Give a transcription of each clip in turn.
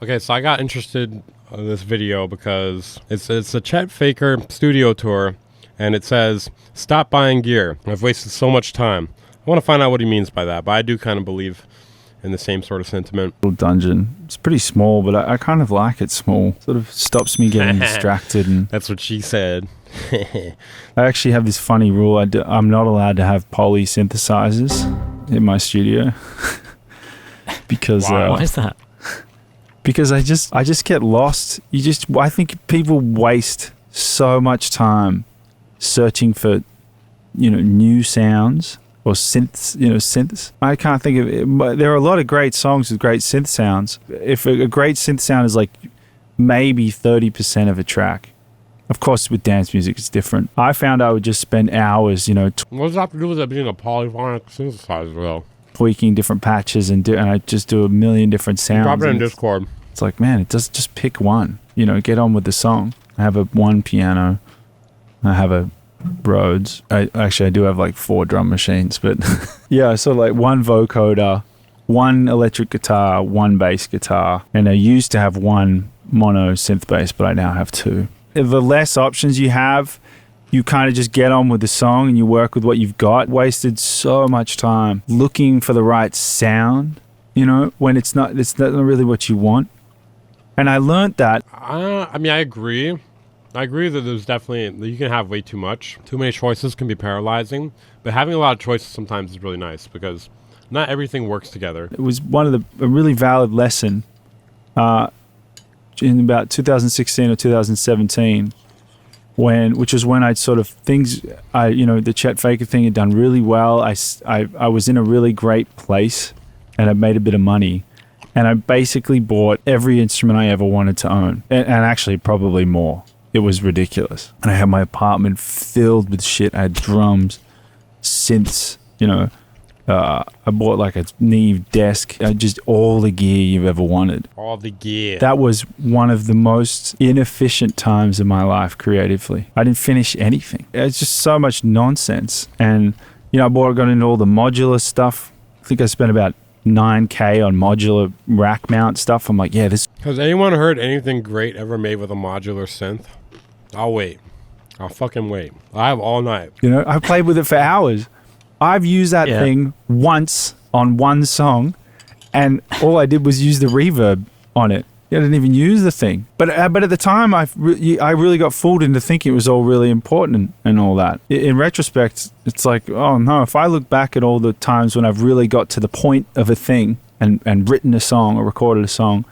Okay, so I got interested in this video because it's a Chet Faker studio tour, and it says, "Stop buying gear. I've wasted so much time." I want to find out what he means by that, but I do kind of believe in the same sort of sentiment. Little dungeon. It's pretty small, but I kind of like it small. Sort of stops me getting distracted. And That's what she said. I actually have this funny rule. I'm not allowed to have poly synthesizers in my studio because Why is that? because I just get lost. I think people waste so much time searching for, new sounds or synths. I can't think of it, but there are a lot of great songs with great synth sounds. If a great synth sound is like maybe 30% of a track. Of course, with dance music, it's different. I found I would just spend hours, What does that have to do with it being a polyphonic synthesizer, though? tweaking different patches and I just do a million different sounds. Drop it in and Discord. It's like, man, it does just pick one. Get on with the song. I have one piano. I have a Rhodes. I do have like 4 drum machines, but yeah, so like one vocoder, one electric guitar, one bass guitar, and I used to have one mono synth bass, but I now have 2. The less options you have, you kind of just get on with the song and you work with what you've got. Wasted so much time looking for the right sound, when it's not really what you want. And I learned that. I agree. I agree that there's definitely, you can have way too much. Too many choices can be paralyzing, but having a lot of choices sometimes is really nice because not everything works together. It was a really valid lesson in about 2016 or 2017, which was when I'd sort of the Chet Faker thing had done really well. I was in a really great place and I made a bit of money. And I basically bought every instrument I ever wanted to own. And actually probably more. It was ridiculous. And I had my apartment filled with shit. I had drums, synths, I bought like a Neve desk. Just all the gear you've ever wanted. All the gear. That was one of the most inefficient times of my life creatively. I didn't finish anything. It's just so much nonsense. And, I got into all the modular stuff. I think I spent about $9,000 on modular rack mount stuff. I'm like, yeah, this. Has anyone heard anything great ever made with a modular synth? I'll wait. I'll fucking wait. I have all night. I played with it for hours. I've used that thing once on one song, and all I did was use the reverb on it. I didn't even use the thing. But at the time, I really got fooled into thinking it was all really important and all that. In retrospect, it's like, oh no, if I look back at all the times when I've really got to the point of a thing and written a song or recorded a song,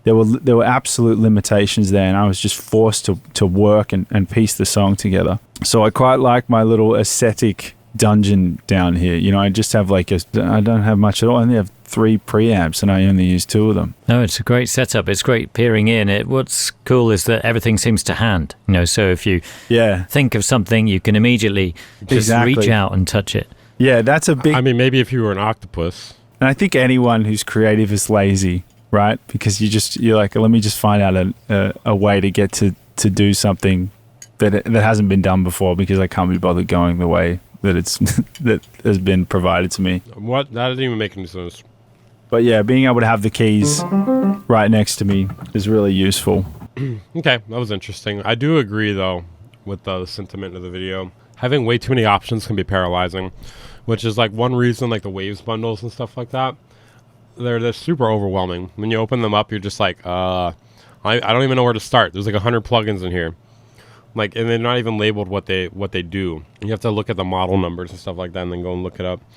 there were absolute limitations there, and I was just forced to work and piece the song together. So I quite like my little aesthetic dungeon down here. I just have I don't have much at all. I only have 3 preamps and I only use 2 of them. No, it's a great setup. It's great peering in. What's cool is that everything seems to hand. So if you think of something, you can immediately just reach out and touch it. Yeah, that's a big... maybe if you were an octopus. And I think anyone who's creative is lazy, right? Because you're like, let me just find out a way to get to do something that hasn't been done before because I can't be bothered going the way that that has been provided to me. What? That doesn't even make any sense. But yeah, being able to have the keys right next to me is really useful. Okay, that was interesting. I do agree, though, with the sentiment of the video. Having way too many options can be paralyzing, which is like one reason, like the Waves bundles and stuff like that. They're super overwhelming. When you open them up, you're just like, I don't even know where to start. There's like 100 plugins in here. And they're not even labeled what they do. You have to look at the model numbers and stuff like that and then go and look it up.